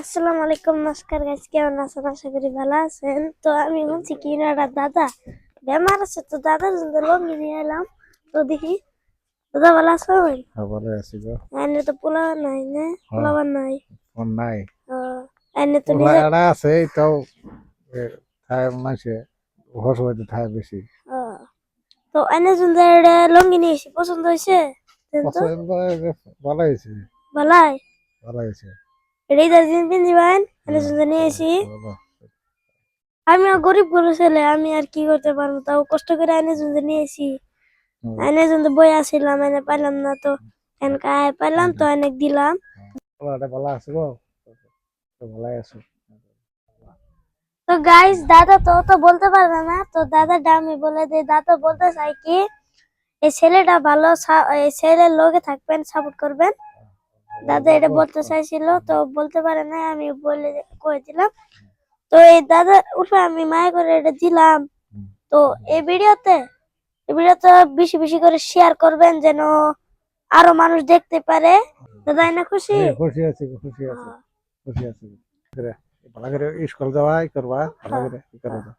আসসালামু আলাইকুম, নমস্কার গাইস, কেমন আছেন? আশা করি ভালো আছেন। তো আমি শুনছি কি না দাদা বেমার আছে, তো দাদার জন্য লঙ্গি নিয়ে এলাম। তো দেখি দাদা ভালো আছেন? ভালো আছি গো। এনে তো পোলাও নাই না, হ্যাঁ, পোলাও নাই। ফোন নাই। এনে তো পোলা নিজে এড়া আছে এটাও থায় মাসে হসবাইতে থায় বেশি। তো এনে জন্য লঙ্গি নিয়ে এসে পছন্দ হয়েছে? দেন তো পছন্দ ভালো হয়েছে, ভালাই ভালো হয়েছে। এটাই তো দিন দিন দিবেন। এনে জন্য নিয়ে এসি। আমিও গরিব গরু ছেলে, আমি আর কি করতে পারবো, তাও কষ্ট করে এনে জন্য নিয়ে এসি। এনে জন্য বই আসিলাম, এনে পাইলাম না, তো এনকায় পাইলাম তো অনেক দিলাম। পোলাটা ভালো আছে গো, ভালো আছে। তো গাইস দাদা তো বলতে পারবে না, তো দাদাটা আমি বলে দিই। দাদা বলতে চাই কি এই ছেলেটা ভালো, এই ছেলের লোকে থাকবেন, সাপোর্ট করবেন। দাদা এটা বলতে চাইছিল, তো বলতে পারে না, আমি বলে কয়ে দিলাম। তো এই দাদা উঠে আমি মায়া করে এটা দিলাম। তো এই ভিডিওতে বেশি বেশি করে শেয়ার করবেন, যেন আরো মানুষ দেখতে পারে। দাদা না খুশি? খুশি আছি, খুশি আছি, খুশি আছি। ভালো করে স্কুল যাওয়াই করবা, ভালো করে কি করবা।